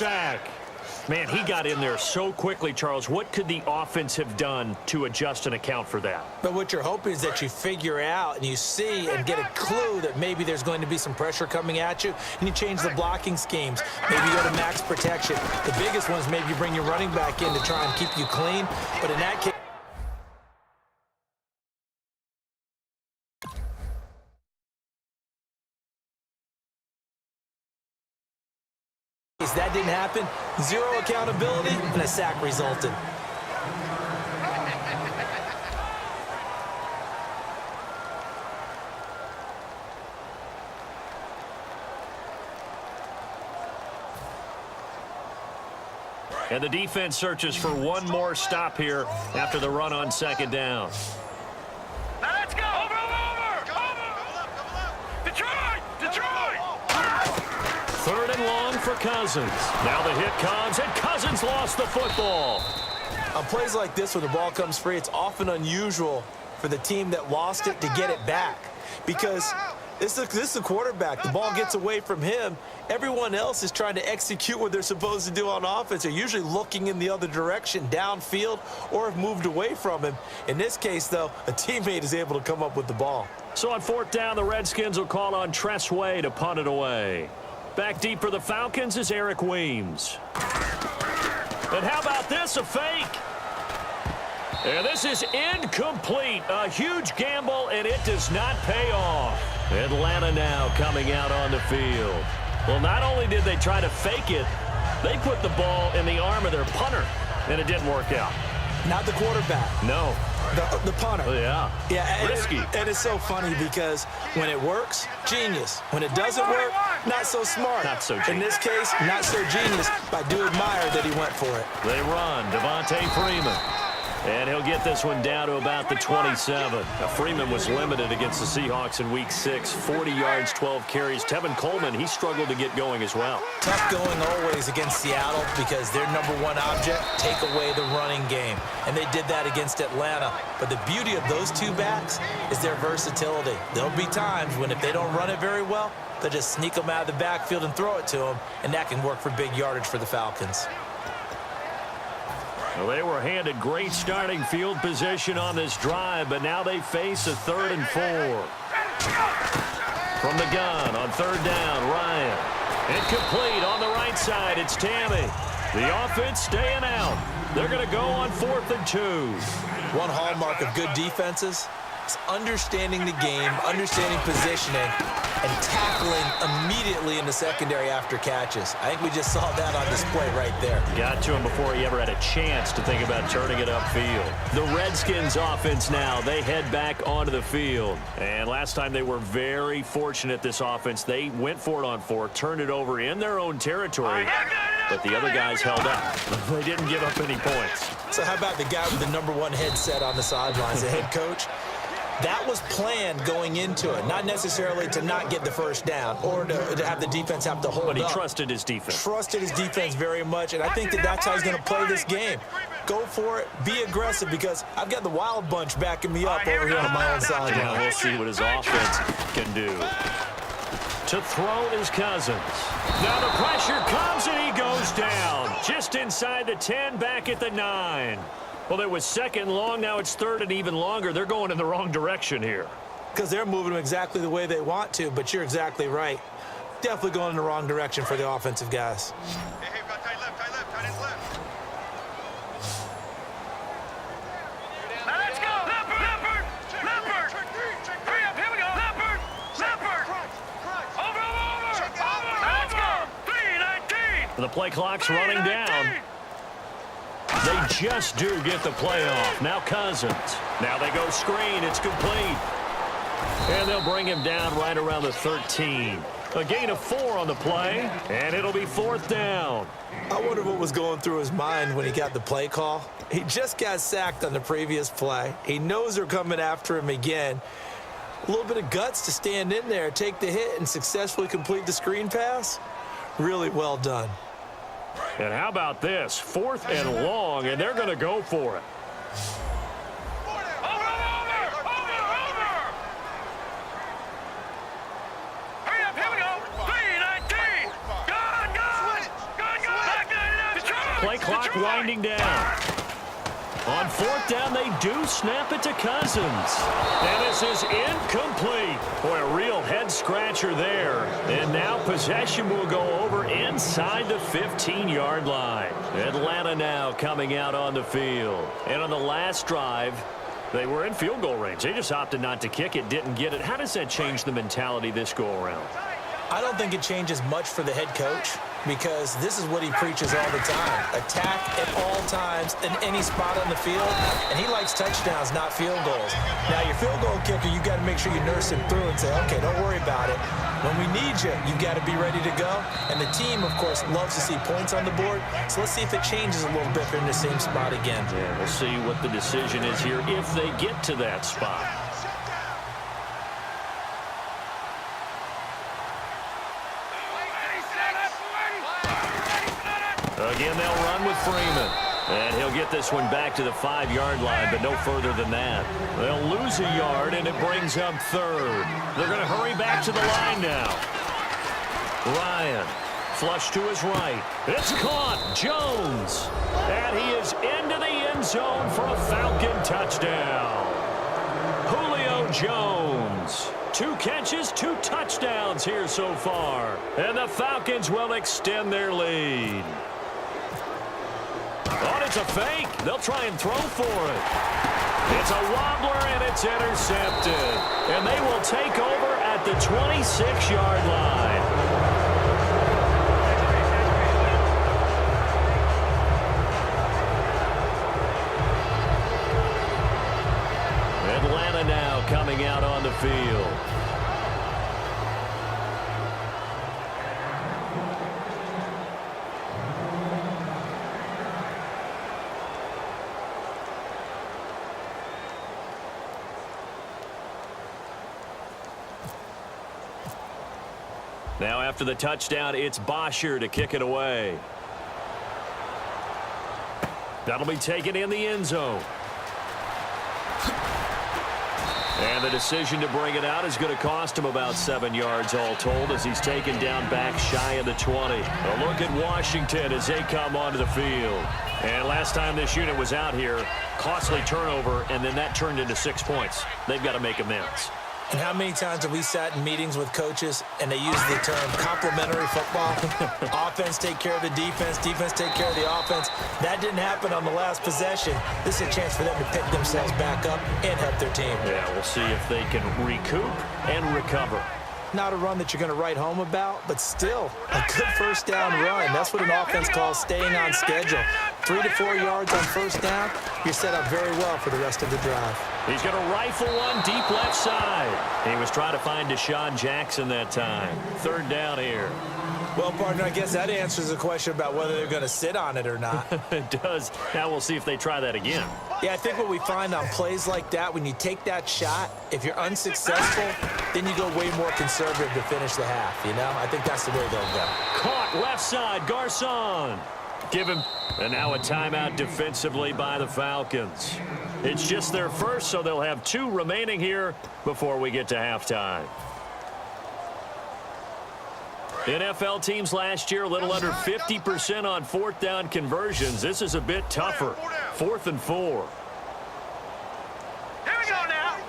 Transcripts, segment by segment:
sack. Man, he got in there so quickly, Charles. What could the offense have done to adjust and account for that? But what you're hoping is that you figure out and you see and get a clue that maybe there's going to be some pressure coming at you, and you change the blocking schemes. Maybe you go to max protection. The biggest ones, maybe you bring your running back in to try and keep you clean. But in that case, that didn't happen. Zero accountability, and a sack resulted. And the defense searches for one more stop here after the run on second down. Now let's go! Over! Detroit! Third and long for Cousins. Now the hit comes, and Cousins lost the football. On plays like this where the ball comes free, it's often unusual for the team that lost it to get it back. Because this is the quarterback. The ball gets away from him. Everyone else is trying to execute what they're supposed to do on offense. They're usually looking in the other direction, downfield, or have moved away from him. In this case, though, a teammate is able to come up with the ball. So on fourth down, the Redskins will call on Tress Way to punt it away. Back deep for the Falcons is Eric Weems. And how about this, a fake? And this is incomplete. A huge gamble, and it does not pay off. Atlanta now coming out on the field. Well, not only did they try to fake it, they put the ball in the arm of their punter, and it didn't work out. Not the quarterback. No. The punter. Oh, yeah. Yeah, risky. And it's so funny because when it works, genius. When it doesn't work, not so smart. Not so genius. In this case, not so genius. But I do admire that he went for it. They run. Devontae Freeman. And he'll get this one down to about the 27. Now, Freeman was limited against the Seahawks in Week 6. 40 yards, 12 carries. Tevin Coleman, he struggled to get going as well. Tough going always against Seattle because their number one object, take away the running game. And they did that against Atlanta. But the beauty of those two backs is their versatility. There'll be times when if they don't run it very well, they'll just sneak them out of the backfield and throw it to them. And that can work for big yardage for the Falcons. Well, they were handed great starting field position on this drive, but now they face a 3rd and 4. From the gun on 3rd down, Ryan. Incomplete on the right side. It's Tammy. The offense staying out. They're going to go on 4th and 2. One hallmark of good defenses is understanding the game, understanding positioning, and tackling immediately in the secondary after catches. I think we just saw that on display right there. Got to him before he ever had a chance to think about turning it upfield. The Redskins offense now, they head back onto the field. And last time they were very fortunate, this offense. They went for it on 4, turned it over in their own territory, but the other guys held up. They didn't give up any points. So how about the guy with the number 1 headset on the sidelines, the head coach? That was planned going into it, not necessarily to not get the first down or to have the defense have to hold up. But he trusted his defense. Trusted his defense very much, and I think that's how he's going to play this game. Go for it, be aggressive, because I've got the wild bunch backing me up over here on my own sideline. Yeah, we'll see what his offense can do. To throw is Cousins. Now the pressure comes, and he goes down. Just inside the 10, back at the 9. Well, it was 2nd and long. Now it's 3rd and even longer. They're going in the wrong direction here. Because they're moving them exactly the way they want to, but you're exactly right. Definitely going in the wrong direction for the offensive guys. Hey, we got tight left, tight ends left. Now let's go! Leopard! Hurry up, here we go! Leopard! Over! Now let's go! 3-19! The play clock's running down. They just do get the play off. Now Cousins. Now they go screen. It's complete. And they'll bring him down right around the 13. A gain of 4 on the play, and it'll be 4th down. I wonder what was going through his mind when he got the play call. He just got sacked on the previous play. He knows they're coming after him again. A little bit of guts to stand in there, take the hit, and successfully complete the screen pass. Really well done. And how about this? 4th and long, and they're going to go for it. Over! Hurry up, here we go! 3-19! Go! Play clock winding down. On fourth down, they do snap it to Cousins. And this is incomplete. Boy, a real head-scratcher there. And now possession will go over inside the 15-yard line. Atlanta now coming out on the field. And on the last drive, they were in field goal range. They just opted not to kick it, didn't get it. How does that change the mentality this go-around? I don't think it changes much for the head coach because this is what he preaches all the time. Attack at all times in any spot on the field, and he likes touchdowns, not field goals. Now, your field goal kicker, you got to make sure you nurse him through and say, okay, don't worry about it. When we need you, you got to be ready to go. And the team, of course, loves to see points on the board. So let's see if it changes a little bit if they're in the same spot again. Yeah, we'll see what the decision is here if they get to that spot. Again, they'll run with Freeman. And he'll get this one back to the 5-yard line, but no further than that. They'll lose a yard, and it brings up third. They're going to hurry back to the line now. Ryan, flush to his right. It's caught. Jones. And he is into the end zone for a Falcon touchdown. Julio Jones. 2 catches, 2 touchdowns here so far. And the Falcons will extend their lead. Oh, it's a fake. They'll try and throw for it. It's a wobbler, and it's intercepted. And they will take over at the 26-yard line. Atlanta now coming out on the field. Now after the touchdown, it's Bosher to kick it away. That'll be taken in the end zone. And the decision to bring it out is going to cost him about 7 yards all told as he's taken down back shy of the 20. A look at Washington as they come onto the field. And last time this unit was out here, costly turnover, and then that turned into 6 points. They've got to make amends. And how many times have we sat in meetings with coaches and they use the term complementary football? Offense take care of the defense, defense take care of the offense. That didn't happen on the last possession. This is a chance for them to pick themselves back up and help their team. Yeah, we'll see if they can recoup and recover. Not a run that you're going to write home about, but still a good first down run. That's what an offense calls staying on schedule. 3 to 4 yards on first down, you're set up very well for the rest of the drive. He's going to rifle one deep left side. He was trying to find Deshaun Jackson that time. 3rd down here. Well, partner, I guess that answers the question about whether they're going to sit on it or not. It does. Now we'll see if they try that again. Yeah, I think what we find on plays like that, when you take that shot, if you're unsuccessful, then you go way more conservative to finish the half, you know? I think that's the way they'll go. Caught left side, Garcon. Give him. And now a timeout defensively by the Falcons. It's just their first, so they'll have 2 remaining here before we get to halftime. NFL teams last year a little under 50% on 4th down conversions. This is a bit tougher. 4th and 4. Here we go now.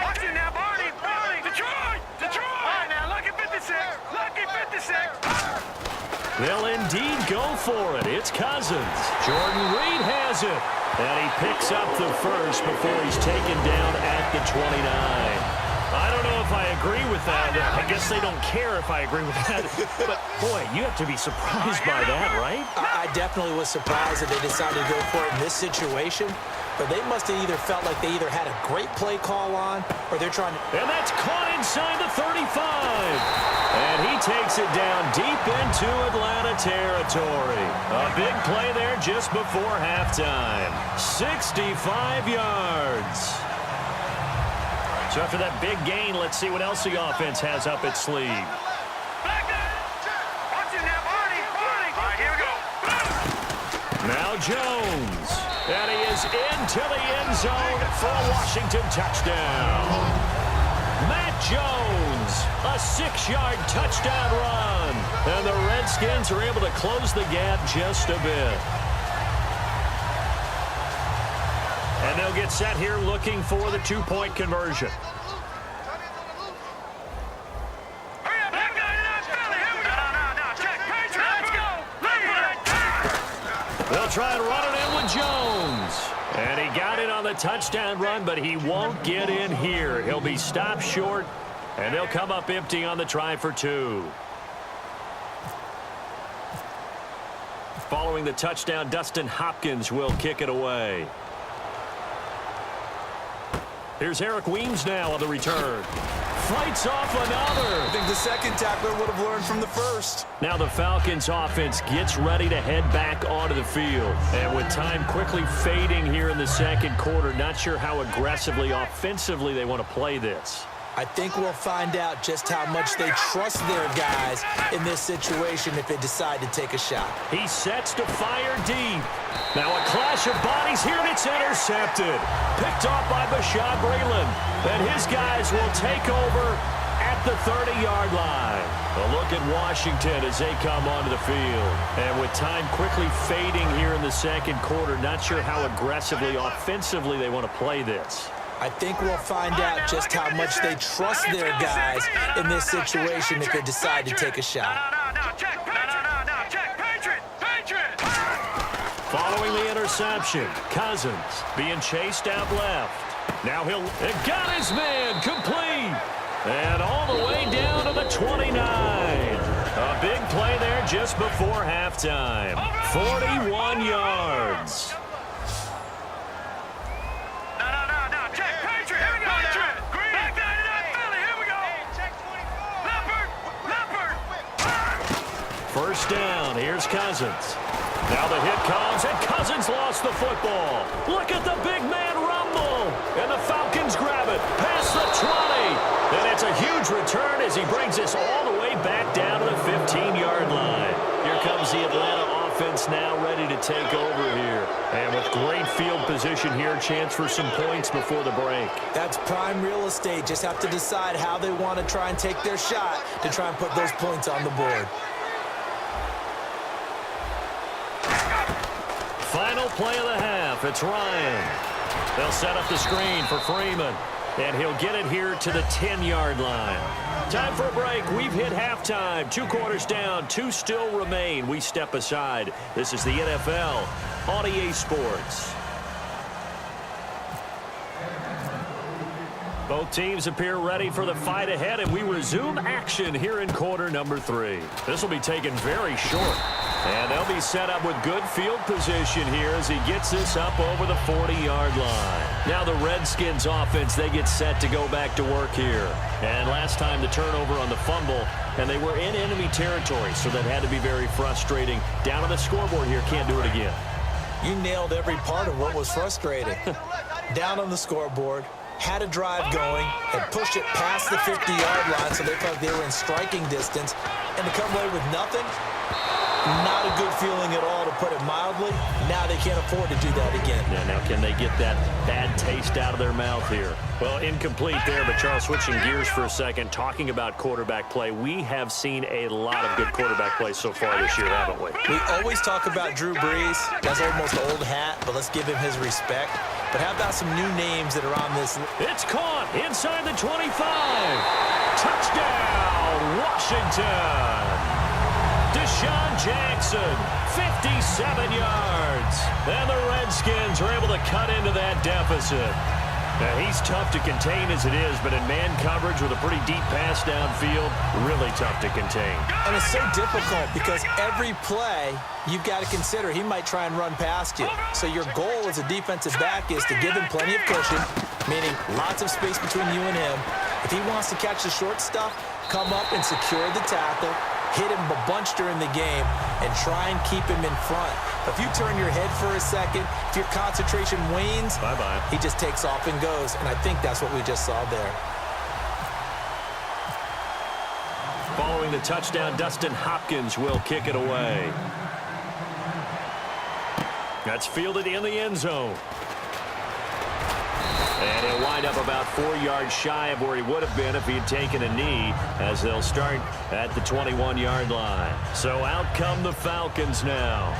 Watch it now, Barney. Detroit. All right, now, lucky 56. Lucky 56. They'll indeed go for it. It's Cousins. Jordan Reed has it. And he picks up the first before he's taken down at the 29. I don't know if I agree with that. I guess they don't care if I agree with that. But, boy, you have to be surprised by that, right? I definitely was surprised that they decided to go for it in this situation. But they must have either felt like they either had a great play call on or they're trying to... And that's caught inside the 35. And he takes it down deep into Atlanta territory. A big play there just before halftime. 65 yards. So after that big gain, let's see what else the offense has up its sleeve. Watch it now, Barney. All right, here we go. Now Jones. And he is into the end zone for a Washington touchdown. Matt Jones, a 6-yard touchdown run. And the Redskins are able to close the gap just a bit. And they'll get set here looking for the two-point conversion. They'll try and run it in with Jones. And he got it on the touchdown run, but he won't get in here. He'll be stopped short, and they'll come up empty on the try for two. Following the touchdown, Dustin Hopkins will kick it away. Here's Eric Weems now on the return. Fights off another. I think the second tackler would have learned from the first. Now the Falcons offense gets ready to head back onto the field. And with time quickly fading here in the second quarter, not sure how aggressively, offensively they want to play this. I think we'll find out just how much they trust their guys in this situation if they decide to take a shot. He sets to fire deep. Now a clash of bodies here, and it's intercepted. Picked off by Bashaud Breeland. And his guys will take over at the 30-yard line. A look at Washington as they come onto the field. And with time quickly fading here in the second quarter, not sure how aggressively, offensively they want to play this. I think we'll find out just how much they trust their guys in this situation if they decide to take a shot. Following the interception, Cousins being chased out left. Now he'll got his man complete. And all the way down to the 29. A big play there just before halftime. 41 yards. First down, here's Cousins. Now the hit comes, and Cousins lost the football. Look at the big man rumble. And the Falcons grab it past the 20. And it's a huge return as he brings us all the way back down to the 15-yard line. Here comes the Atlanta offense now ready to take over here. And with great field position here, chance for some points before the break. That's prime real estate. Just have to decide how they want to try and take their shot to try and put those points on the board. Final play of the half, it's Ryan. They'll set up the screen for Freeman, and he'll get it here to the 10-yard line. Time for a break. We've hit halftime. 2 quarters down, 2 still remain. We step aside. This is the NFL on EA Sports. Both teams appear ready for the fight ahead, and we resume action here in quarter number 3. This will be taken very short. And they'll be set up with good field position here as he gets this up over the 40-yard line. Now the Redskins offense, they get set to go back to work here. And last time the turnover on the fumble, and they were in enemy territory, so that had to be very frustrating. Down on the scoreboard here, can't do it again. You nailed every part of what was frustrating. Down on the scoreboard, had a drive going, and pushed it past the 50-yard line so they felt they were in striking distance, and to come away with nothing, not a good feeling at all, to put it mildly. Now they can't afford to do that again. Yeah, now can they get that bad taste out of their mouth here? Well, incomplete there, but Charles, switching gears for a second, talking about quarterback play, we have seen a lot of good quarterback play so far this year, haven't we? We always talk about Drew Brees. That's almost old hat, but let's give him his respect. But how about some new names that are on this? It's caught inside the 25. Touchdown, Washington. Deshaun Jackson, 57 yards. And the Redskins are able to cut into that deficit. Now, he's tough to contain as it is, but in man coverage with a pretty deep pass downfield, really tough to contain. And it's so difficult because every play you've got to consider he might try and run past you. So your goal as a defensive back is to give him plenty of cushion, meaning lots of space between you and him. If he wants to catch the short stuff, come up and secure the tackle, hit him a bunch during the game, and try and keep him in front. But if you turn your head for a second, if your concentration wanes, bye-bye, he just takes off and goes. And I think that's what we just saw there. Following the touchdown, Dustin Hopkins will kick it away. That's fielded in the end zone. And he'll wind wind up about 4 yards shy of where he would have been if he had taken a knee, as they'll start at the 21-yard line. So out come the Falcons now.